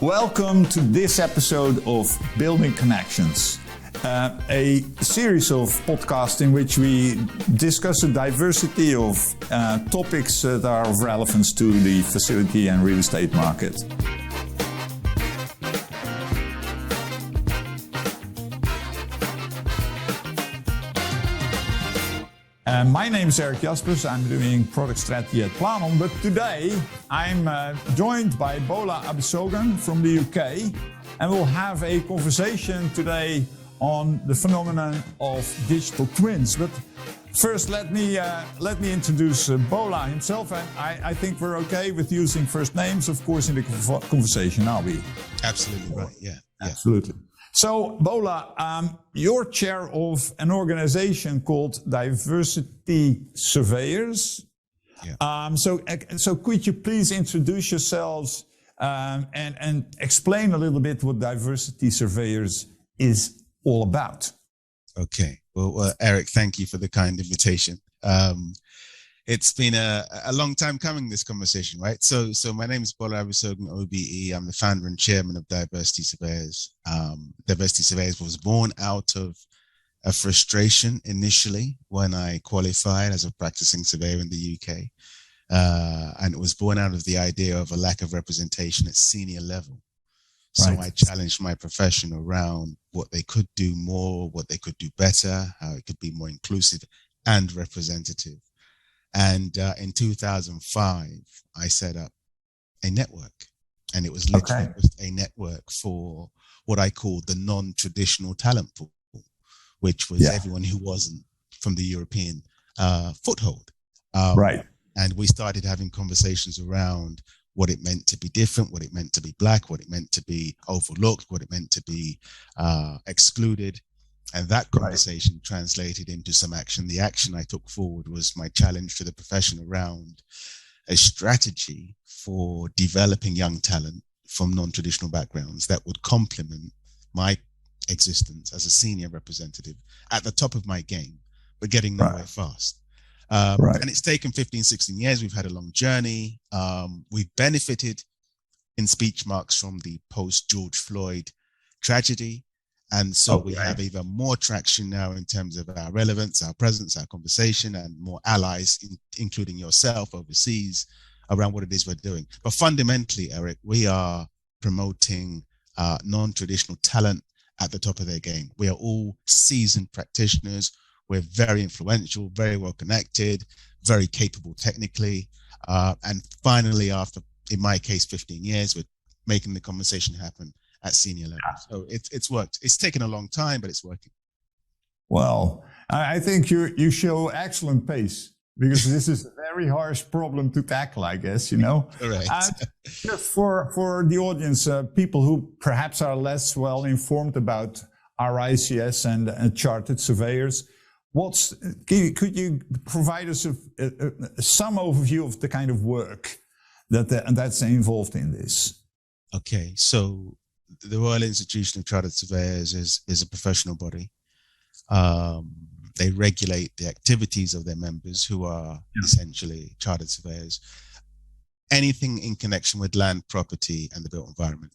Welcome to this episode of Building Connections, a series of podcasts in which we discuss a diversity of topics that are of relevance to the facility and real estate market. My name is Eric Jaspers. I'm doing product strategy at Planon, but today I'm joined by Bola Abisogan from the UK, and we'll have a conversation today on the phenomenon of digital twins. But first, let me introduce Bola himself, and I think we're okay with using first names, of course, in the conversation, are we? Absolutely right. Yeah. Absolutely. So, Bola, you're chair of an organization called Diversity Surveyors. Yeah. So could you please introduce yourselves and explain a little bit what Diversity Surveyors is all about? Okay. Well, Eric, thank you for the kind invitation. It's been a long time coming, this conversation, right? So my name is Bola Abisogan, OBE. I'm the founder and chairman of Diversity Surveyors. Diversity Surveyors was born out of a frustration initially when I qualified as a practicing surveyor in the UK. And it was born out of the idea of a lack of representation at senior level. So Right. I challenged my profession around what they could do more, what they could do better, how it could be more inclusive and representative. And in 2005, I set up a network, and it was literally just a network for what I called the non-traditional talent pool, which was everyone who wasn't from the European foothold. Right. And we started having conversations around what it meant to be different, what it meant to be Black, what it meant to be overlooked, what it meant to be excluded. And that conversation translated into some action. The action I took forward was my challenge to the profession around a strategy for developing young talent from non-traditional backgrounds that would complement my existence as a senior representative at the top of my game, but getting nowhere fast. And it's taken 15, 16 years. We've had a long journey. We've benefited in speech marks from the post-George Floyd tragedy. And so we have even more traction now in terms of our relevance, our presence, our conversation, and more allies, including yourself overseas, around what it is we're doing. But fundamentally, Eric, we are promoting non-traditional talent at the top of their game. We are all seasoned practitioners. We're very influential, very well connected, very capable technically. And finally, after, in my case, 15 years, we're making the conversation happen at senior level. So it's worked. It's taken a long time, but it's working. Well, I think you show excellent pace, because this is a very harsh problem to tackle, I guess, you know. Correct. Just for the audience, people who perhaps are less well informed about RICS and chartered surveyors, could you provide us some overview of the kind of work that's involved in this? Okay, so the Royal Institution of Chartered Surveyors is a professional body. They regulate the activities of their members, who are essentially chartered surveyors. Anything in connection with land, property, and the built environment,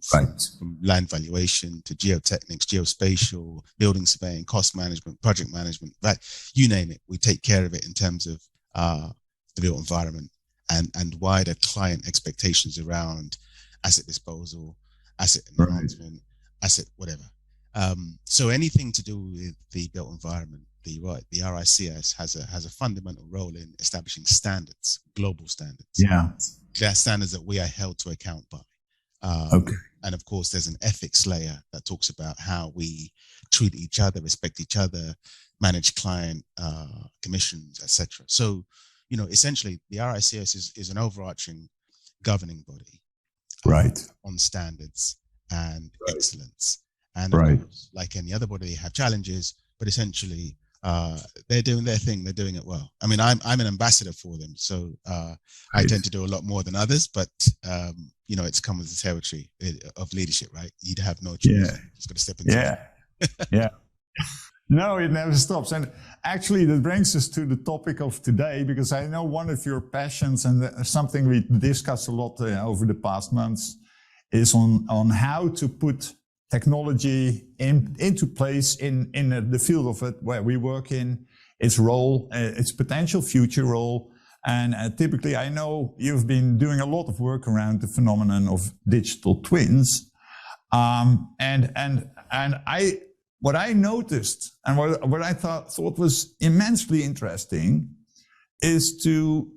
from land valuation to geotechnics, geospatial, building surveying, cost management, project management, you name it. We take care of it in terms of the built environment and wider client expectations around asset disposal, asset enhancement, asset whatever. So anything to do with the built environment, the RICS has a fundamental role in establishing standards, global standards. Yeah. They're standards that we are held to account by. And of course, there's an ethics layer that talks about how we treat each other, respect each other, manage client commissions, etc. So, you know, essentially, the RICS is an overarching governing body, on standards and excellence. And of course, like any other body, they have challenges, but essentially, they're doing their thing. They're doing it well. I mean, I'm an ambassador for them, so I tend to do a lot more than others. But you know, it's come with the territory of leadership, right? You'd have no choice. Yeah. Just got to step into it. Yeah. No, it never stops. And actually, that brings us to the topic of today, because I know one of your passions and something we discussed a lot over the past months is on how to put technology into place in the field of it where we work in, its role, its potential future role. And typically, I know you've been doing a lot of work around the phenomenon of digital twins. What I noticed and what I thought was immensely interesting is to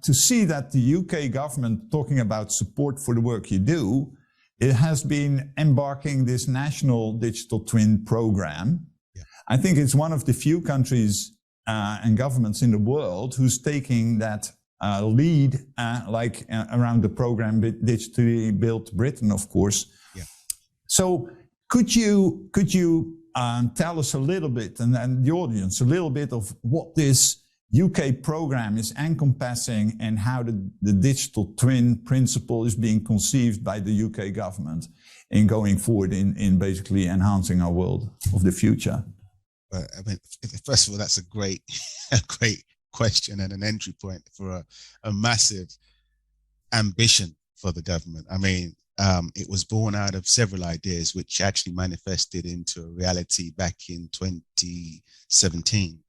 see that the UK government, talking about support for the work you do, it has been embarking this national digital twin program. Yeah. I think it's one of the few countries and governments in the world who's taking that lead, around the program Digitally Built Britain, of course. Yeah. So could you tell us a little bit, and the audience, a little bit of what this UK program is encompassing and how the digital twin principle is being conceived by the UK government in going forward in basically enhancing our world of the future? I mean, first of all, that's a great question and an entry point for a massive ambition for the government. I mean, it was born out of several ideas which actually manifested into a reality back in 2017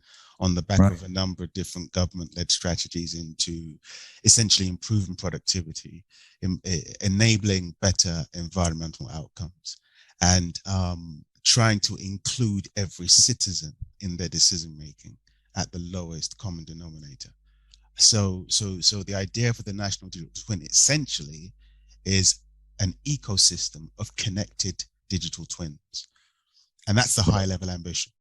on the back of a number of different government-led strategies into essentially improving productivity, enabling better environmental outcomes, and trying to include every citizen in their decision-making at the lowest common denominator. So the idea for the National Digital Twin essentially is an ecosystem of connected digital twins. And that's the high-level ambition.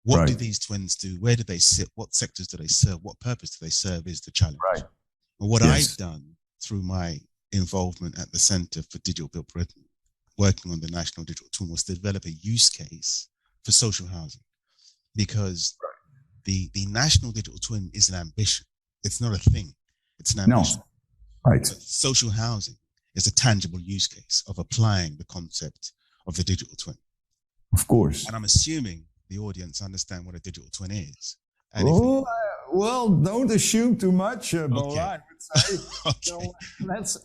What do these twins do? Where do they sit? What sectors do they serve? What purpose do they serve is the challenge. Right. And what I've done through my involvement at the Center for Digital Built Britain, working on the National Digital Twin, was to develop a use case for social housing. Because the National Digital Twin is an ambition. It's not a thing. It's an ambition. No. Right. But social housing is a tangible use case of applying the concept of the digital twin. Of course. And I'm assuming the audience understand what a digital twin is. And well, don't assume too much, Bola. I would say. So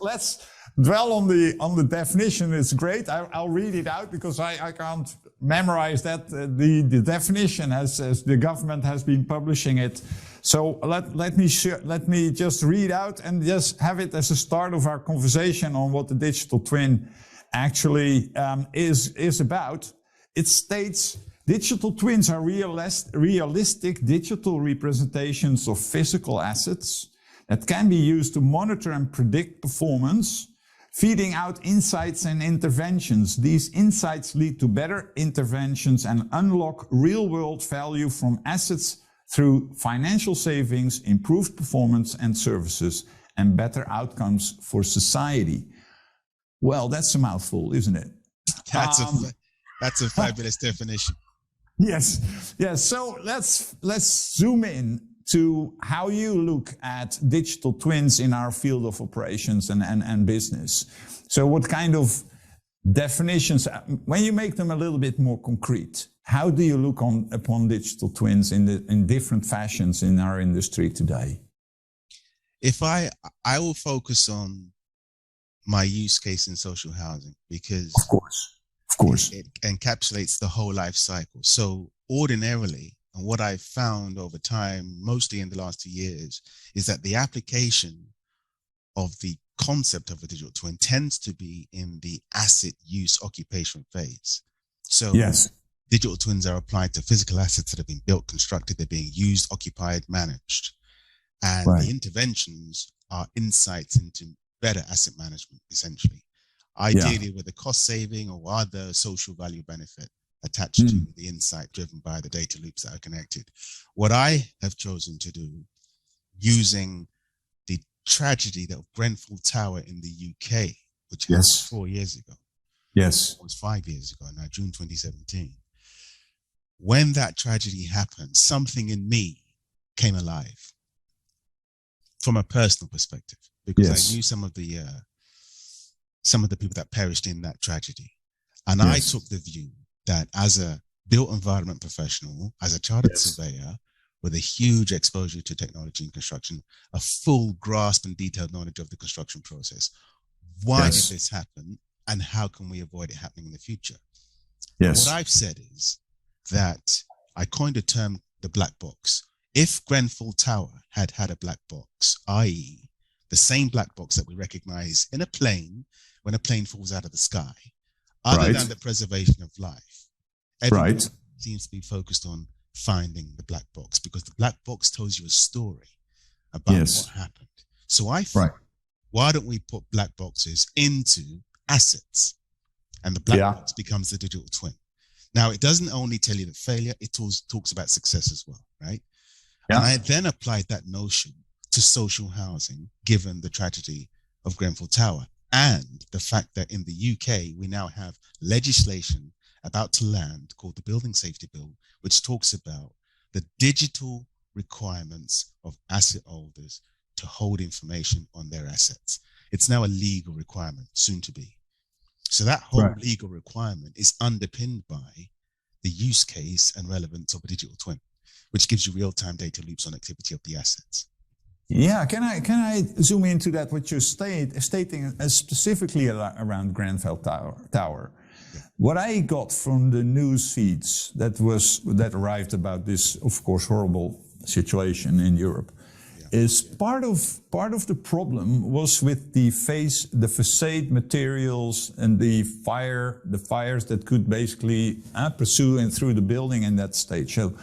let's dwell on the definition. It's great. I'll read it out because I can't memorize that. The definition as the government has been publishing it. So let me just read out and just have it as a start of our conversation on what the digital twin actually is about. It states, digital twins are realistic digital representations of physical assets that can be used to monitor and predict performance, feeding out insights and interventions. These insights lead to better interventions and unlock real-world value from assets through financial savings, improved performance and services, and better outcomes for society. Well, that's a mouthful, isn't it? That's a fabulous definition. Yes. So let's zoom in to how you look at digital twins in our field of operations and business. So what kind of definitions, when you make them a little bit more concrete, how do you look upon digital twins in different fashions in our industry today? If I will focus on my use case in social housing, because of course it encapsulates the whole life cycle. So ordinarily, and what I've found over time, mostly in the last 2 years, is that the application of the concept of a digital twin tends to be in the asset use occupation phase. So yes, digital twins are applied to physical assets that have been built, constructed, they're being used, occupied, managed. And the interventions are insights into better asset management, essentially. Ideally with a cost saving or other social value benefit attached to the insight driven by the data loops that are connected. What I have chosen to do, using the tragedy of Grenfell Tower in the UK, which was 4 years ago. Yes. It was 5 years ago now, June 2017. When that tragedy happened, something in me came alive from a personal perspective, because I knew some of the people that perished in that tragedy. And I took the view that as a built environment professional, as a chartered surveyor with a huge exposure to technology and construction, a full grasp and detailed knowledge of the construction process, Why Yes. did this happen? And how can we avoid it happening in the future? Yes. What I've said is that I coined a term, the black box. If Grenfell Tower had had a black box, i.e. the same black box that we recognize in a plane when a plane falls out of the sky, other Right. than the preservation of life, everyone Right. seems to be focused on finding the black box because the black box tells you a story about Yes. what happened. So I thought, Right. why don't we put black boxes into assets? And the black Yeah. box becomes the digital twin. Now, it doesn't only tell you the failure, it also talks about success as well, right? Yeah. And I then applied that notion to social housing, given the tragedy of Grenfell Tower and the fact that in the UK, we now have legislation about to land called the Building Safety Bill, which talks about the digital requirements of asset holders to hold information on their assets. It's now a legal requirement, soon to be. So that whole Right. legal requirement is underpinned by the use case and relevance of a digital twin, which gives you real-time data loops on activity of the assets. Yeah, can I zoom into that? What you're stating specifically around Grenfell Tower. Yeah. What I got from the news feeds that arrived about this, of course, horrible situation in Europe, is part of the problem was with the facade materials and the fires that could basically pursue and through the building in that stage. So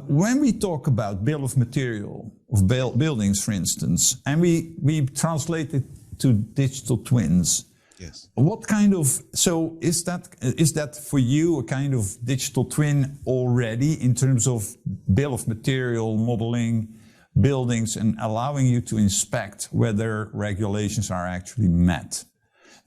when we talk about bill of material of buildings, for instance, and we translate it to digital twins, Yes. what kind of, so is that for you a kind of digital twin already in terms of bill of material modeling buildings and allowing you to inspect whether regulations are actually met?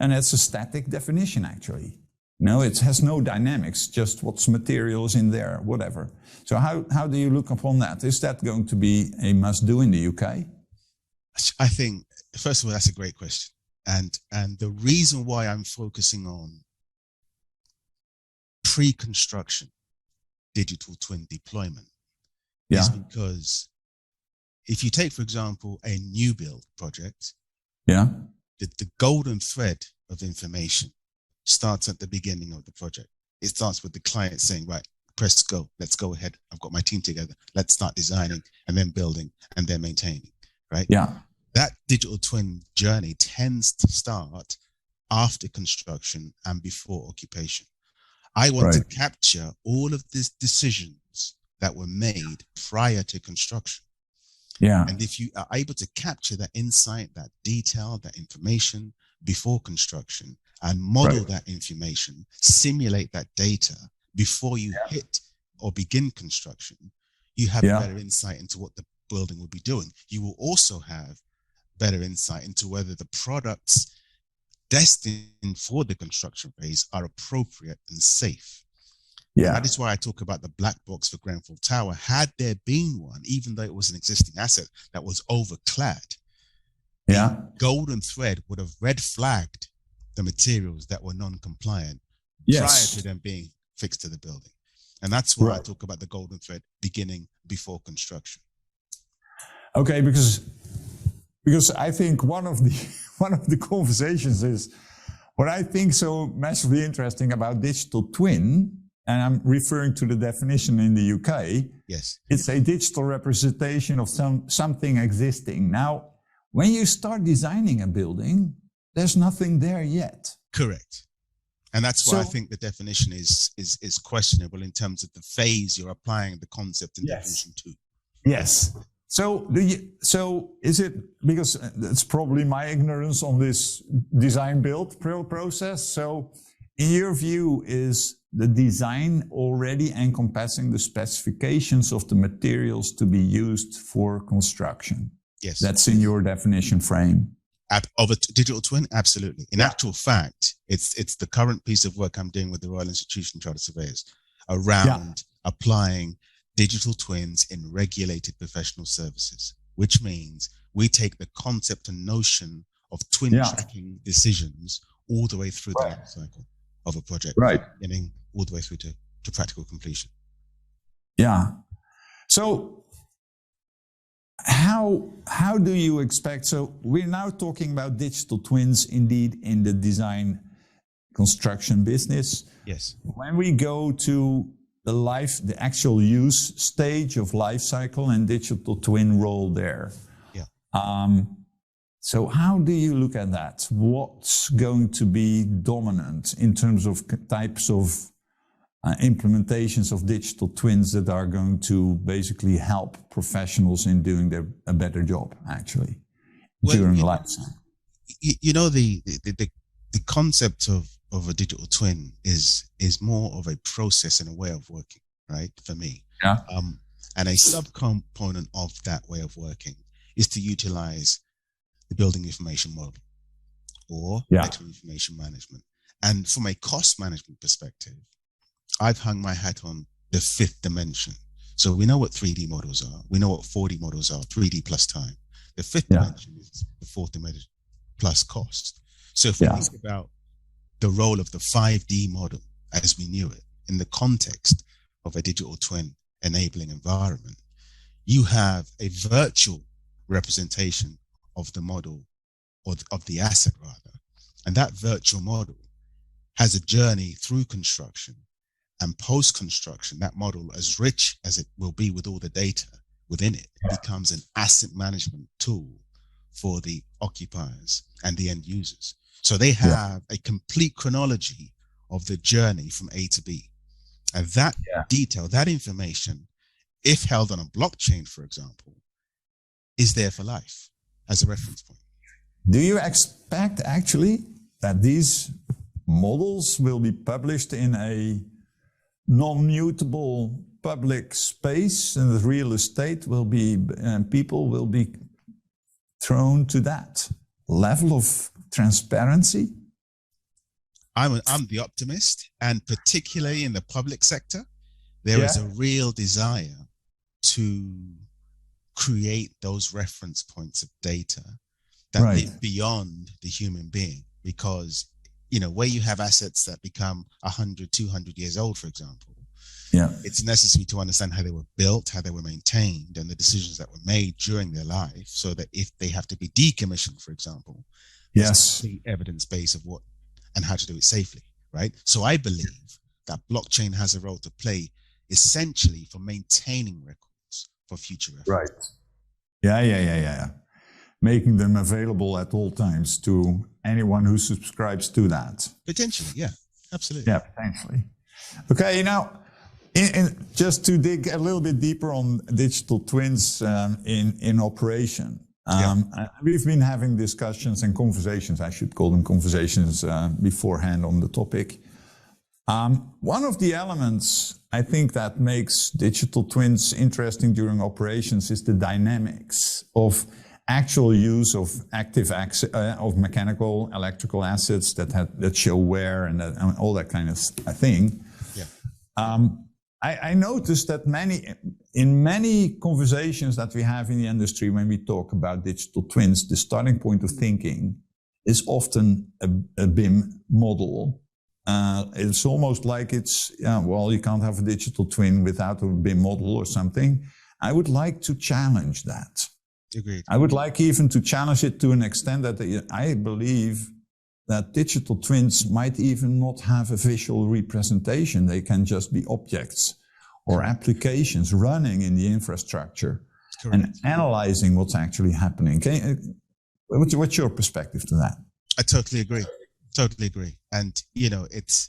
And it's a static definition, actually. No, it has no dynamics, just what's materials in there, whatever. So how do you look upon that? Is that going to be a must-do in the UK? I think, first of all, that's a great question. And the reason why I'm focusing on pre-construction digital twin deployment is because if you take, for example, a new build project, the golden thread of information starts at the beginning of the project. It starts with the client saying, right, press go, let's go ahead. I've got my team together. Let's start designing and then building and then maintaining, right? Yeah. That digital twin journey tends to start after construction and before occupation. I want to capture all of these decisions that were made prior to construction. Yeah. And if you are able to capture that insight, that detail, that information before construction and model that information, simulate that data before you hit or begin construction, you have better insight into what the building will be doing. You will also have better insight into whether the products destined for the construction phase are appropriate and safe. Yeah. And that is why I talk about the black box for Grenfell Tower. Had there been one, even though it was an existing asset that was overclad, the golden thread would have red flagged the materials that were non-compliant prior to them being fixed to the building. And that's why I talk about the golden thread beginning before construction. Okay, because I think one of the conversations is what I think so massively interesting about digital twin, and I'm referring to the definition in the UK. Yes. It's a digital representation of something existing. Now, when you start designing a building, there's nothing there yet. Correct. And that's why I think the definition is questionable in terms of the phase you're applying the concept and definition to. Yes. So is it, because it's probably my ignorance on this design build process. So in your view, is the design already encompassing the specifications of the materials to be used for construction? Yes. That's in your definition frame. Of a digital twin? Absolutely. In actual fact, it's the current piece of work I'm doing with the Royal Institution Chartered Surveyors around applying digital twins in regulated professional services, which means we take the concept and notion of twin tracking decisions all the way through the life cycle of a project, getting all the way through to practical completion. Yeah. So how do you expect? So we're now talking about digital twins, indeed, in the design construction business. Yes. When we go to the actual use stage of life cycle and digital twin role there. Yeah. So how do you look at that? What's going to be dominant in terms of types of implementations of digital twins that are going to basically help professionals in doing a better job, actually, during life cycle? You know, the concept of a digital twin is more of a process and a way of working, right? For me. Yeah. And a subcomponent of that way of working is to utilize the building information model or electrical information management. And from a cost management perspective, I've hung my hat on the fifth dimension. So we know what 3D models are. We know what 4D models are, 3D plus time. The fifth dimension is the fourth dimension plus cost. So if we think about the role of the 5D model as we knew it in the context of a digital twin enabling environment, you have a virtual representation of the model, or of the asset rather. And that virtual model has a journey through construction and post-construction. That model, as rich as it will be with all the data within it, becomes an asset management tool for the occupiers and the end users. So they have a complete chronology of the journey from A to B. And that detail, that information, if held on a blockchain, for example, is there for life as a reference point. Do you expect actually that these models will be published in a non-mutable public space, and the real estate will be, people will be thrown to that level of transparency? I'm the optimist, and particularly in the public sector, there is a real desire to create those reference points of data that live beyond the human being. Because, you know, where you have assets that become 100, 200 years old, for example, it's necessary to understand how they were built, how they were maintained, and the decisions that were made during their life, so that if they have to be decommissioned, for example, the evidence base of what and how to do it safely, right? So I believe that blockchain has a role to play essentially for maintaining records for future reference. Right. Yeah. Making them available at all times to anyone who subscribes to that. Potentially, yeah, absolutely. Yeah, potentially. Okay, now, just to dig a little bit deeper on digital twins in operation. We've been having discussions and conversations, I should call them conversations, beforehand on the topic. One of the elements I think that makes digital twins interesting during operations is the dynamics of actual use of of mechanical, electrical assets that show wear and all that kind of thing. Yeah. I noticed that in many conversations that we have in the industry, when we talk about digital twins, the starting point of thinking is often a BIM model. It's almost like you can't have a digital twin without a BIM model or something. I would like to challenge that. Agreed. I would like even to challenge it to an extent that I believe that digital twins might even not have a visual representation. They can just be objects or applications running in the infrastructure and analyzing what's actually happening. What's your perspective to that? I totally agree. Totally agree. And, you know, it's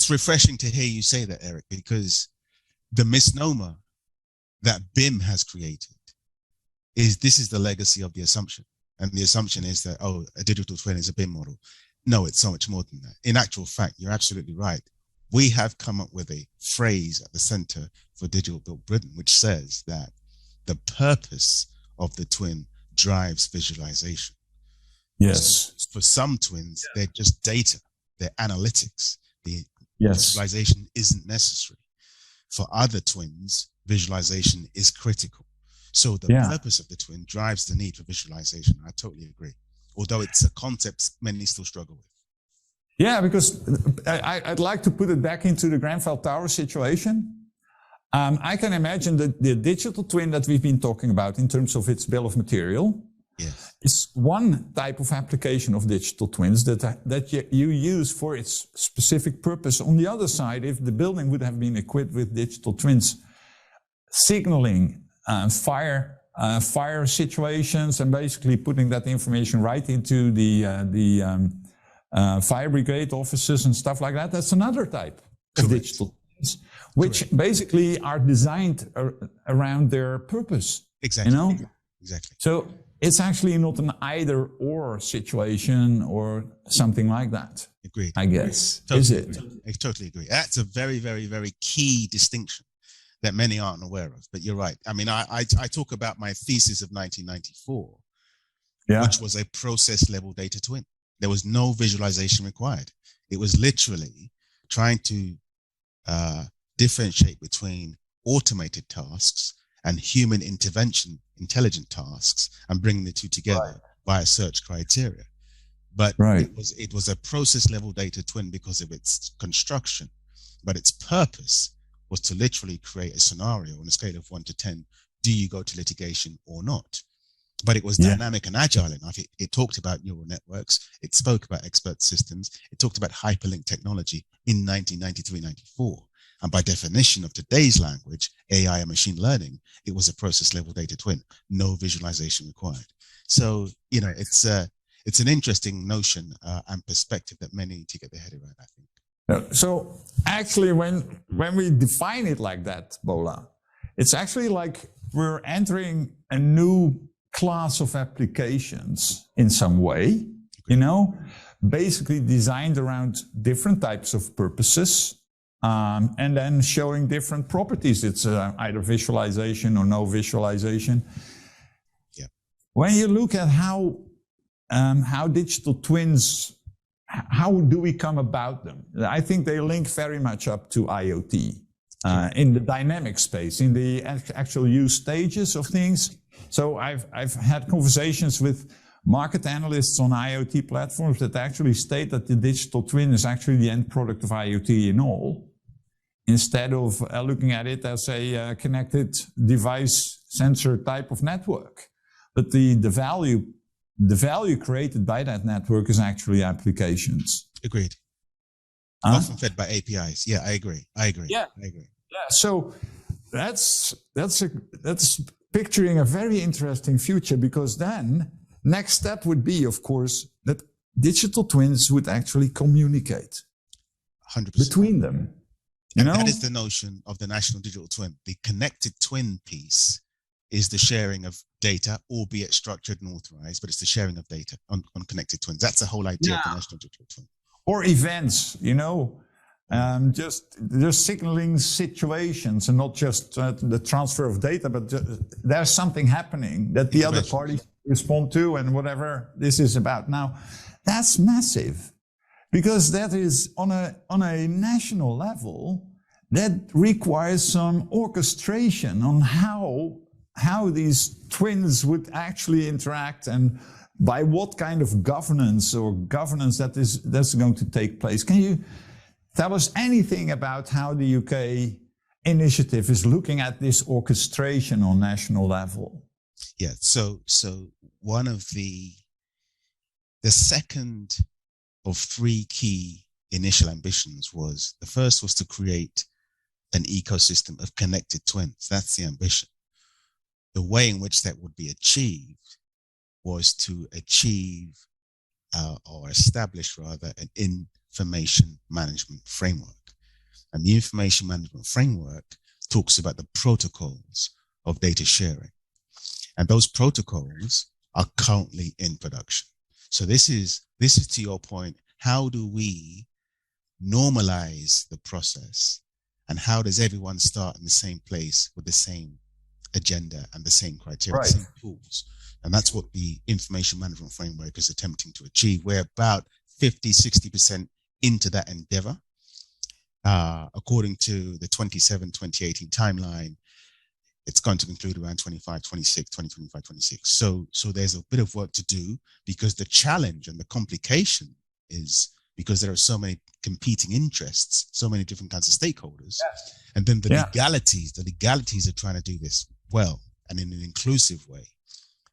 refreshing to hear you say that, Eric, because the misnomer that BIM has created this is the legacy of the assumption. And the assumption is that, a digital twin is a BIM model. No, it's so much more than that. In actual fact, you're absolutely right. We have come up with a phrase at the Center for Digital Built Britain, which says that the purpose of the twin drives visualization. Yes. So for some twins, they're just data, they're analytics. The visualization isn't necessary. For other twins, visualization is critical. So the purpose of the twin drives the need for visualization. I totally agree. Although it's a concept many still struggle with. Yeah, because I'd like to put it back into the Grenfell Tower situation. I can imagine that the digital twin that we've been talking about in terms of its bill of material is one type of application of digital twins that you use for its specific purpose. On the other side, if the building would have been equipped with digital twins, signaling fire situations and basically putting that information right into the fire brigade offices and stuff like that, that's another type of digital twins, which basically are designed around their purpose. Exactly. You know? Exactly. So it's actually not an either or situation or something like that. Agreed. I guess. Totally, is it? I totally agree. That's a very, very, very key distinction that many aren't aware of. But you're right. I mean, I talk about my thesis of 1994, which was a process level data twin. There was no visualization required. It was literally trying to differentiate between automated tasks and human intervention, intelligent tasks, and bring the two together via search criteria. But it was a process level data twin because of its construction, but its purpose was to literally create a scenario on a scale of 1 to 10. Do you go to litigation or not? But it was dynamic and agile enough. It talked about neural networks. It spoke about expert systems. It talked about hyperlink technology in 1993, 94. And by definition of today's language, AI and machine learning, it was a process level data twin, no visualization required. So, you know, it's an interesting notion and perspective that many need to get their head around, I think. So actually, when we define it like that, Bola, it's actually like we're entering a new class of applications in some way, you know, basically designed around different types of purposes. And then showing different properties. It's either visualization or no visualization. Yeah. When you look at how digital twins, how do we come about them? I think they link very much up to IoT in the dynamic space, in the actual use stages of things. So I've had conversations with market analysts on IoT platforms that actually state that the digital twin is actually the end product of IoT in all, instead of looking at it as a connected device sensor type of network. But the value created by that network is actually applications. Agreed. Often fed by APIs. Yeah, I agree. Yeah. I agree. Yeah. So that's picturing a very interesting future, because then next step would be, of course, that digital twins would actually communicate 100% between them. You know? That is the notion of the national digital twin. The connected twin piece is the sharing of data, albeit structured and authorized, but it's the sharing of data on connected twins. That's the whole idea of the national digital twin. Or events, you know, just signaling situations and not just the transfer of data, but there's something happening that the other parties respond to and whatever this is about. Now, that's massive, because that is on a national level, that requires some orchestration on how these twins would actually interact and by what kind of governance that's going to take place. Can you tell us anything about how the UK initiative is looking at this orchestration on national level? Yeah, so one of the second of three key initial ambitions was, the first was to create an ecosystem of connected twins. That's the ambition. The way in which that would be achieved was to achieve or establish rather an information management framework. And the information management framework talks about the protocols of data sharing. And those protocols are currently in production. So this is to your point, how do we normalize the process, and how does everyone start in the same place with the same agenda and the same criteria, the same tools? And that's what the information management framework is attempting to achieve. We're about 50-60% into that endeavor. According to the 2018 timeline, it's going to conclude around 2025, 26. So there's a bit of work to do, because the challenge and the complication is because there are so many competing interests, so many different kinds of stakeholders. Yes. And then the legalities of trying to do this well and in an inclusive way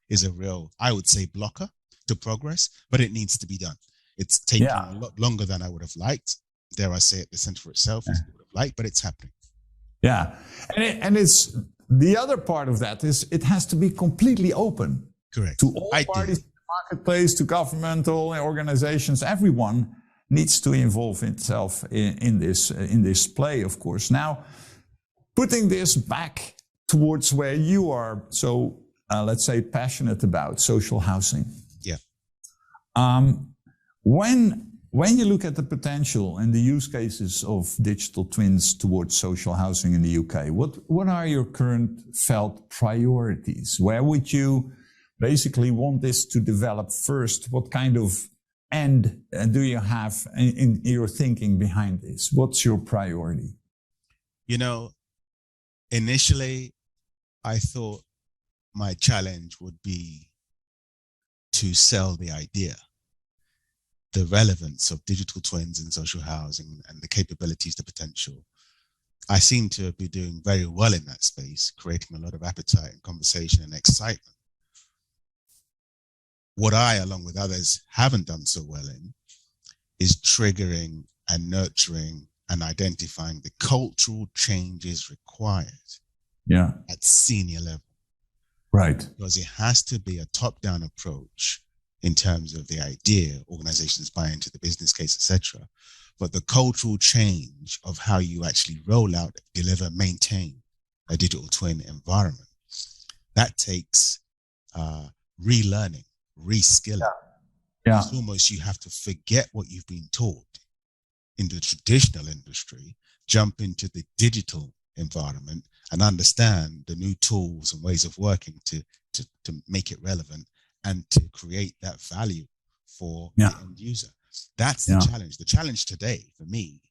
is a real, I would say, blocker to progress, but it needs to be done. It's taking a lot longer than I would have liked. Dare I say it, the center for itself is would have liked, but it's happening. Yeah. And it's the other part of that is it has to be completely open. Correct. To all parties in the marketplace, to governmental organizations, everyone needs to involve itself in this play, of course. Now, putting this back towards where you are so, let's say, passionate about social housing. Yeah. When you look at the potential and the use cases of digital twins towards social housing in the UK, what are your current felt priorities? Where would you basically want this to develop first? What kind of end do you have in your thinking behind this? What's your priority? You know, initially, I thought my challenge would be to sell the idea, the relevance of digital twins in social housing and the capabilities, the potential. I seem to be doing very well in that space, creating a lot of appetite and conversation and excitement. What I, along with others, haven't done so well in is triggering and nurturing and identifying the cultural changes required at senior level. Right. Because it has to be a top-down approach in terms of the idea, organizations buy into the business case, etc. But the cultural change of how you actually roll out, deliver, maintain a digital twin environment, that takes relearning, reskilling. Yeah. It's almost you have to forget what you've been taught in the traditional industry, jump into the digital environment and understand the new tools and ways of working to make it relevant and to create that value for the end user. That's the challenge. The challenge today for me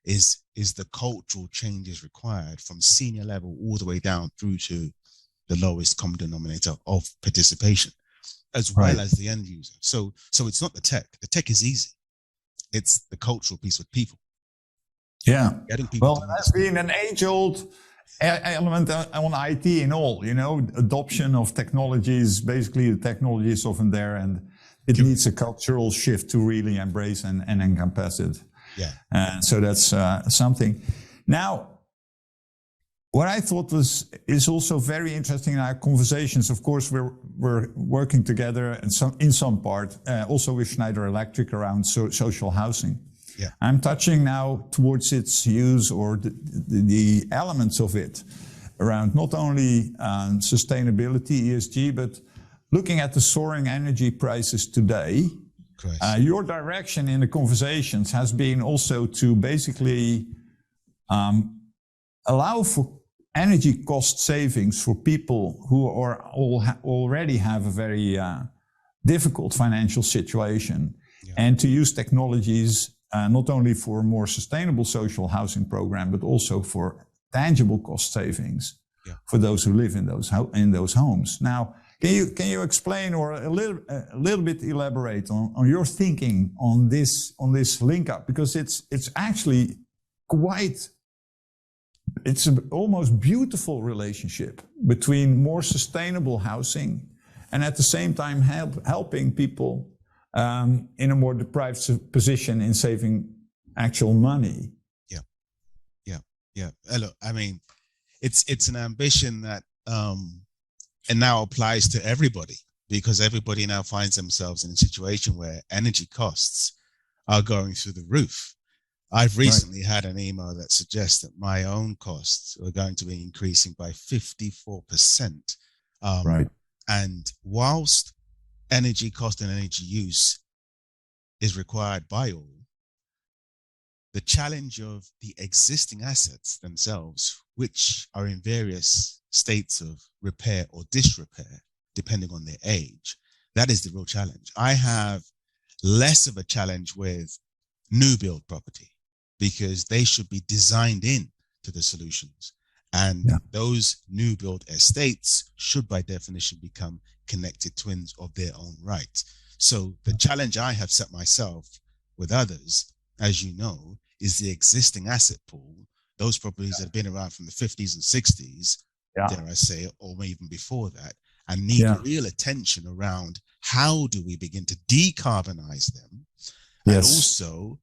is the cultural changes required from senior level all the way down through to the lowest common denominator of participation, as well as the end user. So it's not the tech. The tech is easy. It's the cultural piece with people. Yeah. Getting people. Well, that's been an age-old element on IT in all, adoption of technologies. Basically, the technology is often there, and it needs a cultural shift to really embrace and encompass it. Yeah. So that's something. Now, what I thought is also very interesting in our conversations. Of course, we're working together and in some part also with Schneider Electric around social housing. Yeah. I'm touching now towards its use or the elements of it around not only sustainability, ESG, but looking at the soaring energy prices today. Your direction in the conversations has been also to basically allow for energy cost savings for people who are already have a very difficult financial situation, and to use technologies not only for a more sustainable social housing program, but also for tangible cost savings for those who live in those homes. Now, can you explain or a little bit elaborate on your thinking on this link up, because it's actually it's an almost beautiful relationship between more sustainable housing and at the same time helping people in a more deprived position in saving actual money. Look, I mean, it's an ambition that and now applies to everybody, because everybody now finds themselves in a situation where energy costs are going through the roof. I've recently had an email that suggests that my own costs are going to be increasing by 54%. And whilst energy cost and energy use is required by all, the challenge of the existing assets themselves, which are in various states of repair or disrepair, depending on their age, that is the real challenge. I have less of a challenge with new build property, because they should be designed in to the solutions. And those new build estates should by definition become connected twins of their own right. So the challenge I have set myself with others, as you know, is the existing asset pool, those properties that have been around from the 50s and 60s, dare I say, or even before that, and need real attention around how do we begin to decarbonize them and also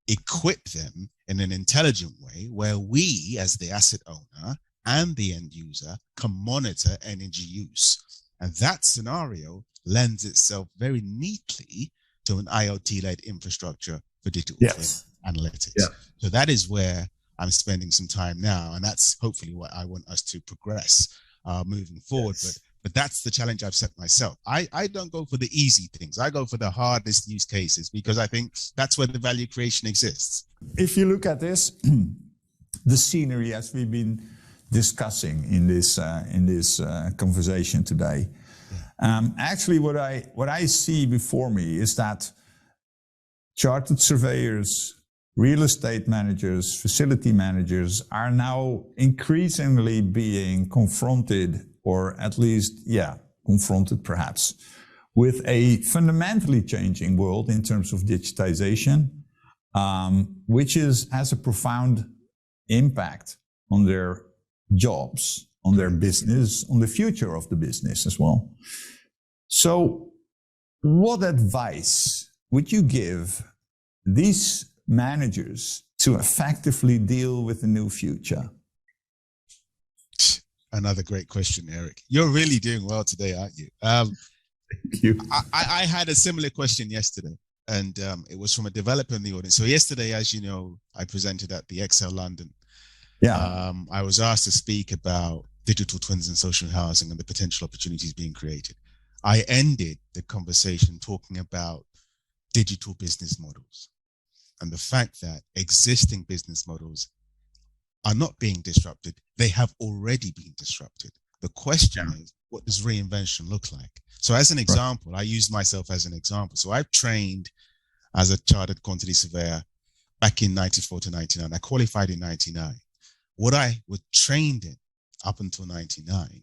equip them in an intelligent way where we, as the asset owner and the end user, can monitor energy use. And that scenario lends itself very neatly to an IoT-led infrastructure for digital analytics. So that is where I'm spending some time now, and that's hopefully what I want us to progress moving forward. But that's the challenge I've set myself. I don't go for the easy things. I go for the hardest use cases because I think that's where the value creation exists. If you look at this, the scenery as we've been discussing in this conversation today, actually what I see before me is that chartered surveyors, real estate managers, facility managers are now increasingly being confronted, or at least, confronted perhaps, with a fundamentally changing world in terms of digitization, which has a profound impact on their jobs, on their business, on the future of the business as well. So what advice would you give these managers to effectively deal with the new future? Another great question, Eric. You're really doing well today, aren't you? Thank you. I had a similar question yesterday, and it was from a developer in the audience. So yesterday, as you know, I presented at the Excel London. I was asked to speak about digital twins and social housing and the potential opportunities being created. I ended the conversation talking about digital business models and the fact that existing business models are not being disrupted. They have already been disrupted. The question is, what does reinvention look like? So as an example, I use myself as an example. So I've trained as a chartered quantity surveyor back in 94 to 99. I qualified in 99. What I was trained in up until 99,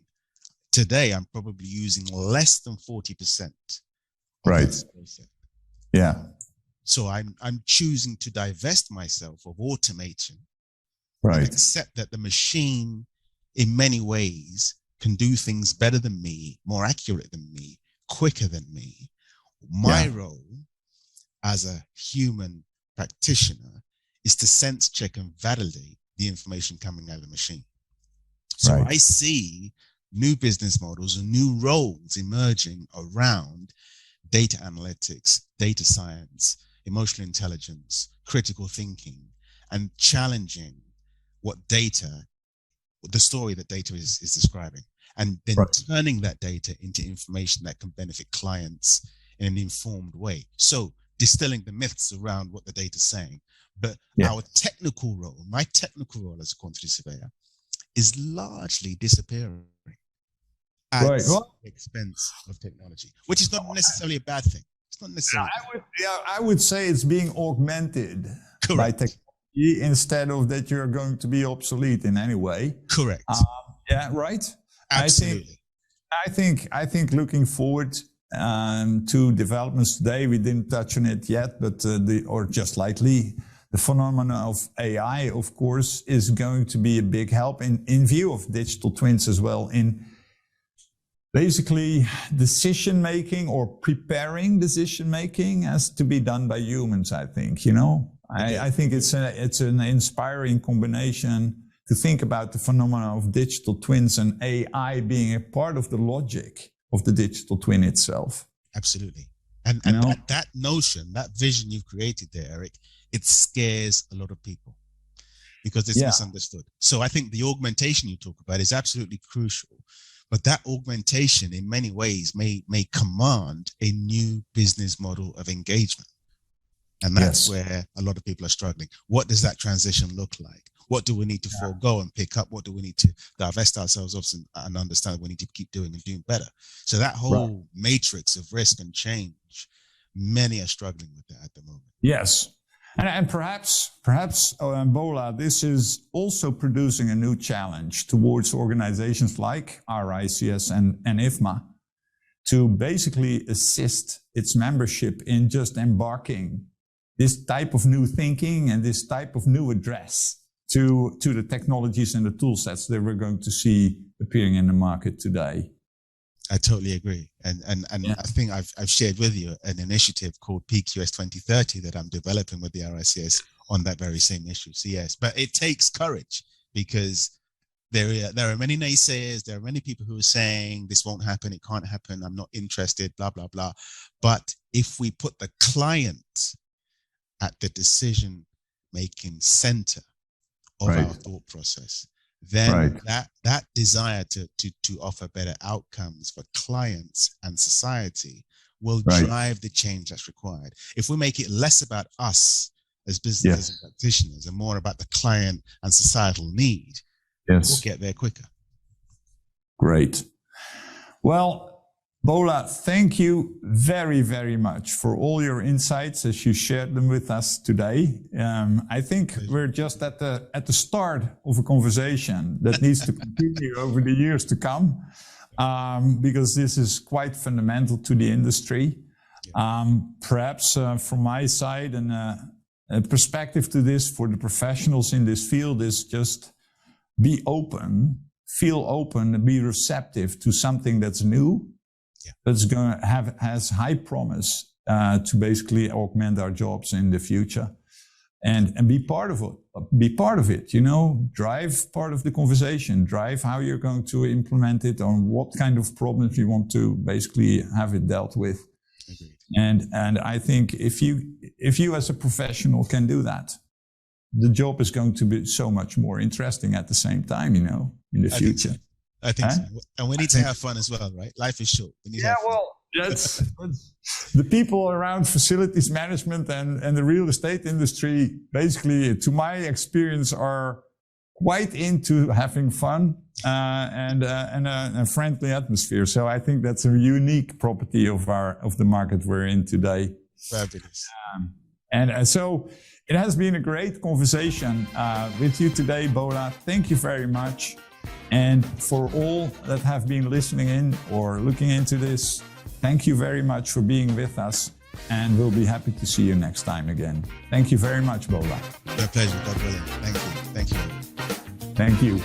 today I'm probably using less than 40% of that skill set. So I'm choosing to divest myself of automation, and accept that the machine in many ways can do things better than me, more accurate than me, quicker than me. My role as a human practitioner is to sense check and validate the information coming out of the machine. So I see new business models and new roles emerging around data analytics, data science, emotional intelligence, critical thinking, and challenging the story that data is describing, and then turning that data into information that can benefit clients in an informed way. So distilling the myths around what the data is saying. But our technical role, my technical role as a quantity surveyor, is largely disappearing at the expense of technology, which is not necessarily a bad thing. It's not necessarily. I would say it's being augmented by technology instead of that you're going to be obsolete in any way. Correct. Absolutely. I think looking forward to developments today, we didn't touch on it yet, but just lightly, the phenomenon of AI, of course, is going to be a big help in view of digital twins as well, in basically decision-making or preparing decision-making has to be done by humans, I think, I think it's an inspiring combination to think about the phenomenon of digital twins and AI being a part of the logic of the digital twin itself. Absolutely. And that notion, that vision you've created there, Eric, it scares a lot of people because it's misunderstood. So I think the augmentation you talk about is absolutely crucial. But that augmentation in many ways may command a new business model of engagement. And that's where a lot of people are struggling. What does that transition look like? What do we need to forego and pick up? What do we need to divest ourselves of and understand we need to keep doing and doing better? So that whole matrix of risk and change, many are struggling with that at the moment. Yes. And perhaps, Bola, this is also producing a new challenge towards organizations like RICS and IFMA to basically assist its membership in just embarking this type of new thinking and this type of new address to the technologies and the tool sets that we're going to see appearing in the market today. I totally agree. And yeah. I think I've shared with you an initiative called PQS 2030 that I'm developing with the RICS on that very same issue. So yes, but it takes courage, because there are many naysayers. There are many people who are saying this won't happen, it can't happen, I'm not interested, blah, blah, blah. But if we put the client at the decision-making center of our thought process, then that desire to offer better outcomes for clients and society will drive the change that's required. If we make it less about us as business and practitioners and more about the client and societal need, we'll get there quicker. Great. Well, Bola, thank you very, very much for all your insights as you shared them with us today. I think we're just at the start of a conversation that needs to continue over the years to come, because this is quite fundamental to the industry. Perhaps from my side, and a perspective to this for the professionals in this field is just be open, feel open, and be receptive to something that's new. That's going to has high promise to basically augment our jobs in the future, and be part of it. Be part of it. Drive part of the conversation. Drive how you're going to implement it, on what kind of problems you want to basically have it dealt with. And I think if you as a professional can do that, the job is going to be so much more interesting at the same time. In the future. I think so. And we need to have fun as well, right? Life is short. We need to have fun. That's the people around facilities management and the real estate industry, basically, to my experience, are quite into having fun and a friendly atmosphere. So I think that's a unique property of the market we're in today. Fabulous. So it has been a great conversation with you today, Bola. Thank you very much. And for all that have been listening in or looking into this, thank you very much for being with us, and we'll be happy to see you next time again. Thank you very much, Bola. My pleasure, God willing. Thank you. Thank you.